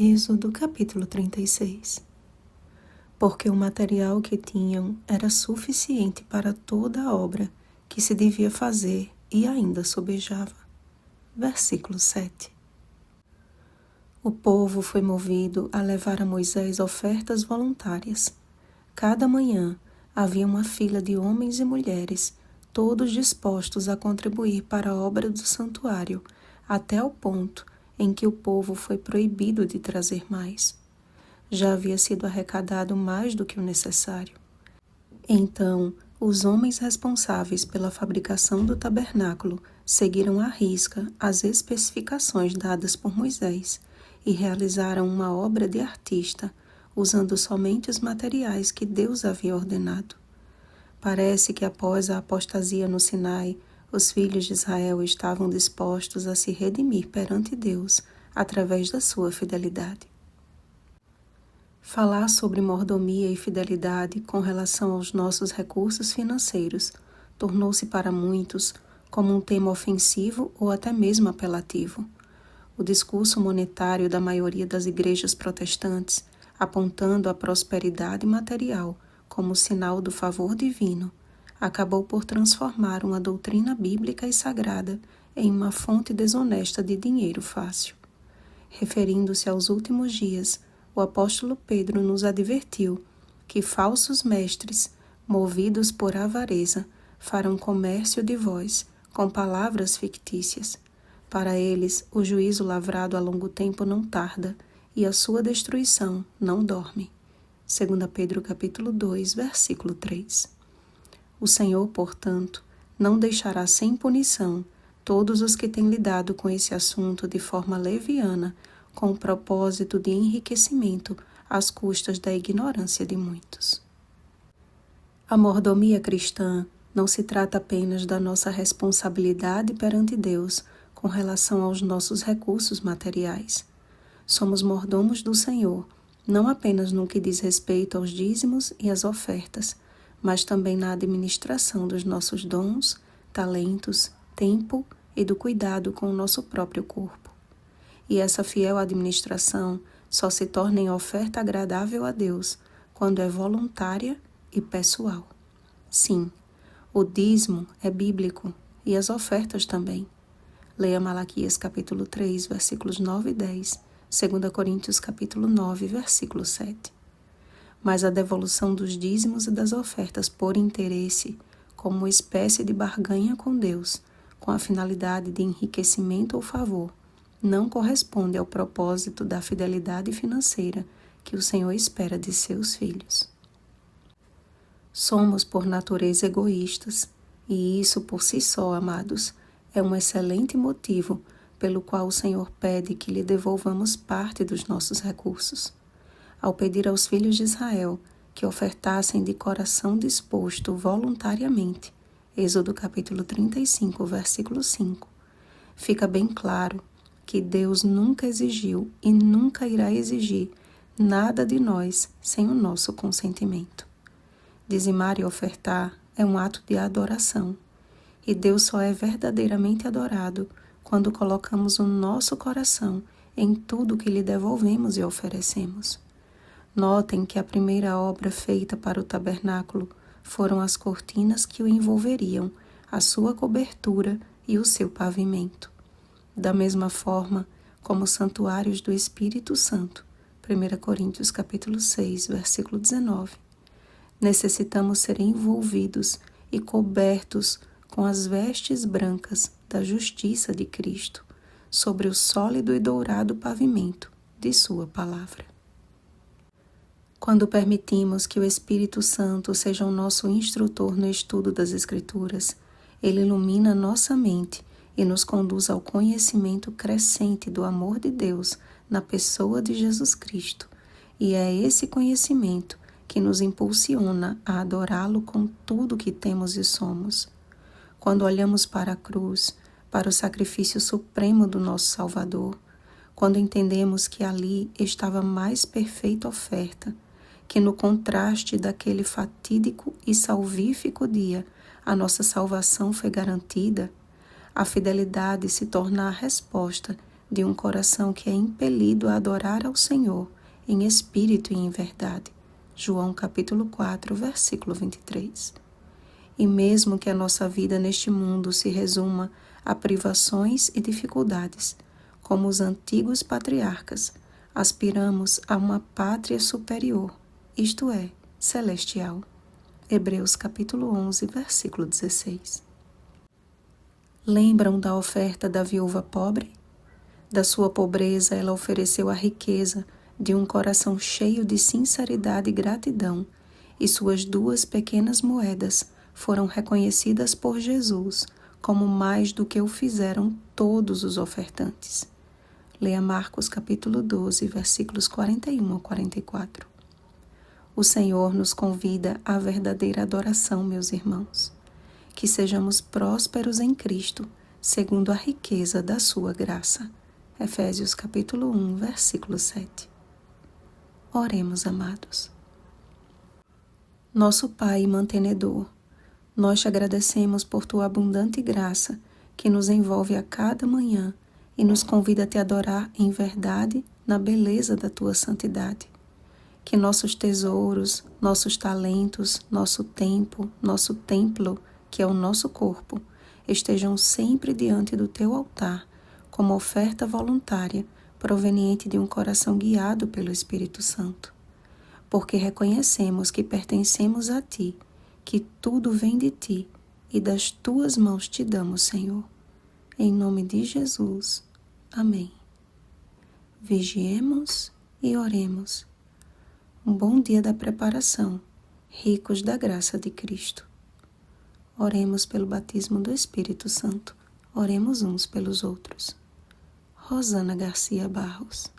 Êxodo capítulo 36. Porque o material que tinham era suficiente para toda a obra que se devia fazer e ainda sobejava. Versículo 7. O povo foi movido a levar a Moisés ofertas voluntárias. Cada manhã havia uma fila de homens e mulheres, todos dispostos a contribuir para a obra do santuário, até o ponto em que o povo foi proibido de trazer mais. Já havia sido arrecadado mais do que o necessário. Então, os homens responsáveis pela fabricação do tabernáculo seguiram à risca as especificações dadas por Moisés e realizaram uma obra de artista, usando somente os materiais que Deus havia ordenado. Parece que após a apostasia no Sinai, os filhos de Israel estavam dispostos a se redimir perante Deus através da sua fidelidade. Falar sobre mordomia e fidelidade com relação aos nossos recursos financeiros tornou-se para muitos como um tema ofensivo ou até mesmo apelativo. O discurso monetário da maioria das igrejas protestantes, apontando a prosperidade material como sinal do favor divino, acabou por transformar uma doutrina bíblica e sagrada em uma fonte desonesta de dinheiro fácil. Referindo-se aos últimos dias, o apóstolo Pedro nos advertiu que falsos mestres, movidos por avareza, farão comércio de vós com palavras fictícias. Para eles, o juízo lavrado a longo tempo não tarda, e a sua destruição não dorme. 2 Pedro capítulo 2, versículo 3. O Senhor, portanto, não deixará sem punição todos os que têm lidado com esse assunto de forma leviana, com o propósito de enriquecimento às custas da ignorância de muitos. A mordomia cristã não se trata apenas da nossa responsabilidade perante Deus com relação aos nossos recursos materiais. Somos mordomos do Senhor, não apenas no que diz respeito aos dízimos e às ofertas, mas também na administração dos nossos dons, talentos, tempo e do cuidado com o nosso próprio corpo. E essa fiel administração só se torna em oferta agradável a Deus quando é voluntária e pessoal. Sim, o dízimo é bíblico e as ofertas também. Leia Malaquias capítulo 3, versículos 9 e 10, 2 Coríntios capítulo 9, versículo 7. Mas a devolução dos dízimos e das ofertas por interesse, como uma espécie de barganha com Deus, com a finalidade de enriquecimento ou favor, não corresponde ao propósito da fidelidade financeira que o Senhor espera de seus filhos. Somos, por natureza, egoístas, e isso por si só, amados, é um excelente motivo pelo qual o Senhor pede que lhe devolvamos parte dos nossos recursos. Ao pedir aos filhos de Israel que ofertassem de coração disposto voluntariamente, Êxodo capítulo 35, versículo 5, fica bem claro que Deus nunca exigiu e nunca irá exigir nada de nós sem o nosso consentimento. Dizimar e ofertar é um ato de adoração, e Deus só é verdadeiramente adorado quando colocamos o nosso coração em tudo que lhe devolvemos e oferecemos. Notem que a primeira obra feita para o tabernáculo foram as cortinas que o envolveriam, a sua cobertura e o seu pavimento. Da mesma forma como os santuários do Espírito Santo, 1 Coríntios capítulo 6, versículo 19, necessitamos ser envolvidos e cobertos com as vestes brancas da justiça de Cristo, sobre o sólido e dourado pavimento de sua palavra. Quando permitimos que o Espírito Santo seja o nosso instrutor no estudo das Escrituras, ele ilumina nossa mente e nos conduz ao conhecimento crescente do amor de Deus na pessoa de Jesus Cristo, e é esse conhecimento que nos impulsiona a adorá-lo com tudo que temos e somos. Quando olhamos para a cruz, para o sacrifício supremo do nosso Salvador, quando entendemos que ali estava a mais perfeita oferta, que no contraste daquele fatídico e salvífico dia a nossa salvação foi garantida, a fidelidade se torna a resposta de um coração que é impelido a adorar ao Senhor em espírito e em verdade. João capítulo 4, versículo 23. E mesmo que a nossa vida neste mundo se resuma a privações e dificuldades, como os antigos patriarcas, aspiramos a uma pátria superior, isto é, celestial. Hebreus capítulo 11, versículo 16. Lembram da oferta da viúva pobre? Da sua pobreza ela ofereceu a riqueza de um coração cheio de sinceridade e gratidão, e suas 2 pequenas moedas foram reconhecidas por Jesus como mais do que o fizeram todos os ofertantes. Leia Marcos capítulo 12, versículos 41 a 44. O Senhor nos convida à verdadeira adoração, meus irmãos. Que sejamos prósperos em Cristo, segundo a riqueza da sua graça. Efésios capítulo 1, versículo 7. Oremos, amados. Nosso Pai mantenedor, nós te agradecemos por tua abundante graça que nos envolve a cada manhã e nos convida a te adorar em verdade na beleza da tua santidade. Que nossos tesouros, nossos talentos, nosso tempo, nosso templo, que é o nosso corpo, estejam sempre diante do teu altar, como oferta voluntária proveniente de um coração guiado pelo Espírito Santo. Porque reconhecemos que pertencemos a ti, que tudo vem de ti e das tuas mãos te damos, Senhor. Em nome de Jesus. Amém. Vigiemos e oremos. Um bom dia da preparação, ricos da graça de Cristo. Oremos pelo batismo do Espírito Santo. Oremos uns pelos outros. Rosana Garcia Barros.